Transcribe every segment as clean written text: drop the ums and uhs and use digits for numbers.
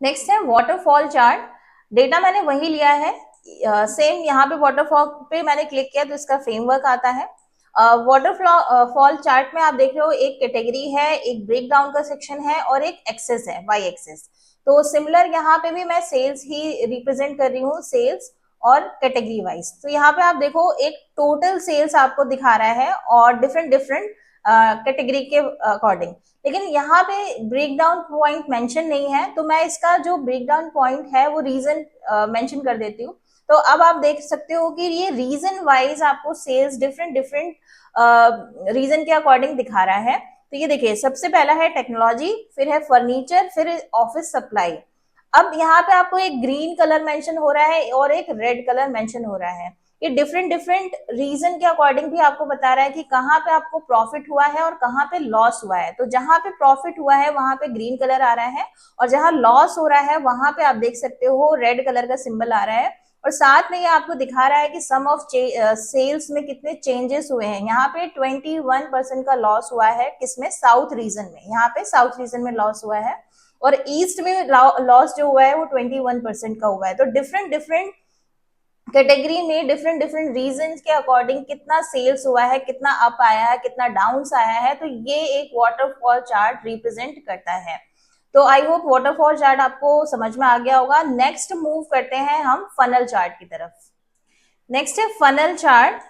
Next है waterfall chart. Data मैंने वही लिया है, सेम यहाँ पे वाटरफॉल पे मैंने क्लिक किया तो इसका फ्रेमवर्क आता है। वाटरफॉल चार्ट में आप देख रहे हो एक कैटेगरी है, एक ब्रेक डाउन का सेक्शन है और एक एक्सेस है, वाई एक्सेस। तो सिमिलर यहाँ पे भी मैं सेल्स ही रिप्रेजेंट कर रही हूँ, सेल्स और कैटेगरी वाइज। तो यहाँ पे आप देखो एक टोटल सेल्स आपको दिखा रहा है और डिफरेंट डिफरेंट कैटेगरी के अकॉर्डिंग। लेकिन यहाँ पे ब्रेक डाउन पॉइंट मेंशन नहीं है, तो मैं इसका जो ब्रेक डाउन पॉइंट है वो रीजन मेंशन कर देती हूँ। तो अब आप देख सकते हो कि ये रीजन वाइज आपको सेल्स डिफरेंट डिफरेंट रीजन के अकॉर्डिंग दिखा रहा है। तो ये देखिए, सबसे पहला है टेक्नोलॉजी, फिर है फर्नीचर, फिर ऑफिस सप्लाई। अब यहाँ पे आपको एक ग्रीन कलर मेंशन हो रहा है और एक रेड कलर मेंशन हो रहा है। ये डिफरेंट डिफरेंट रीजन के अकॉर्डिंग भी आपको बता रहा है कि कहाँ पे आपको प्रॉफिट हुआ है और कहाँ पे लॉस हुआ है। तो जहां पे प्रॉफिट हुआ है वहां पे ग्रीन कलर आ रहा है, और जहां लॉस हो रहा है वहां पे आप देख सकते हो रेड कलर का सिंबल आ रहा है। और साथ में ये आपको दिखा रहा है कि सम ऑफ सेल्स में कितने चेंजेस हुए हैं। यहाँ पे 21% का लॉस हुआ है, किसमें, साउथ रीजन में। यहाँ पे साउथ रीजन में लॉस हुआ है और ईस्ट में लॉस जो हुआ है वो 21% का हुआ है। तो डिफरेंट डिफरेंट कैटेगरी में डिफरेंट डिफरेंट रीजन के अकॉर्डिंग कितना सेल्स हुआ है, कितना अप आया है, कितना डाउन आया है। तो ये एक वाटरफॉल चार्ट रिप्रेजेंट करता है। तो आई होप वाटरफॉल चार्ट आपको समझ में आ गया होगा। नेक्स्ट मूव करते हैं हम फनल चार्ट की तरफ। नेक्स्ट है फनल चार्ट।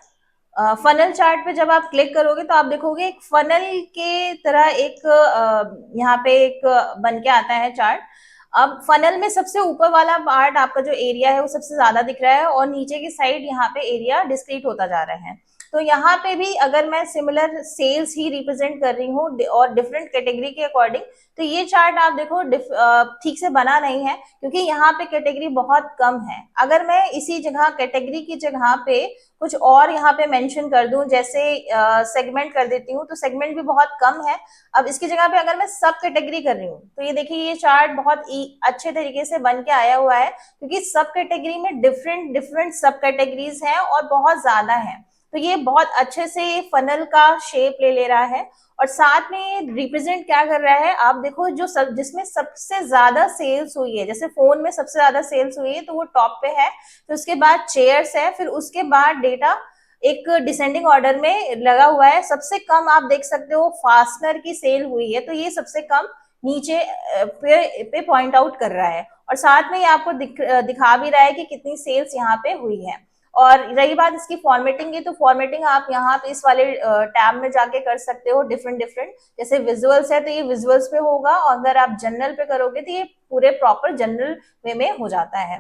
फनल चार्ट पे जब आप क्लिक करोगे तो आप देखोगे एक फनल के तरह एक यहाँ पे एक बन के आता है चार्ट। अब फनल में सबसे ऊपर वाला पार्ट आपका जो एरिया है वो सबसे ज्यादा दिख रहा है और नीचे की साइड यहाँ पे एरिया डिस्क्रीट होता जा रहा है। तो यहाँ पे भी अगर मैं सिमिलर सेल्स ही रिप्रेजेंट कर रही हूँ और डिफरेंट कैटेगरी के अकॉर्डिंग, तो ये चार्ट आप देखो ठीक से बना नहीं है, क्योंकि यहाँ पे कैटेगरी बहुत कम है। अगर मैं इसी जगह कैटेगरी की जगह पे कुछ और यहाँ पे मेंशन कर दूं, जैसे सेगमेंट कर देती हूँ, तो सेगमेंट भी बहुत कम है। अब इसकी जगह पे अगर मैं सब कैटेगरी कर रही हूँ तो ये देखिए, ये चार्ट बहुत अच्छे तरीके से बन के आया हुआ है, क्योंकि सब कैटेगरी में डिफरेंट डिफरेंट सब कैटेगरीज हैं और बहुत ज्यादा है। तो ये बहुत अच्छे से फनल का शेप ले रहा है। और साथ में ये रिप्रेजेंट क्या कर रहा है, आप देखो जो जिसमें सबसे ज्यादा सेल्स हुई है, जैसे फोन में सबसे ज्यादा सेल्स हुई है तो वो टॉप पे है, फिर उसके बाद चेयर्स है, फिर उसके बाद डेटा एक डिसेंडिंग ऑर्डर में लगा हुआ है। सबसे कम आप देख सकते हो फास्टनर की सेल हुई है, तो ये सबसे कम नीचे पे पॉइंट आउट कर रहा है। और साथ में ये आपको दिखा भी रहा है कि कितनी सेल्स यहाँ पे हुई है। और रही बात इसकी फॉर्मेटिंग की, तो फॉर्मेटिंग आप यहाँ पे इस वाले टैब में जाके कर सकते हो डिफरेंट डिफरेंट। जैसे विजुअल्स है तो ये विजुअल्स पे होगा, और अगर आप जनरल पे करोगे तो ये पूरे प्रॉपर जनरल वे में हो जाता है।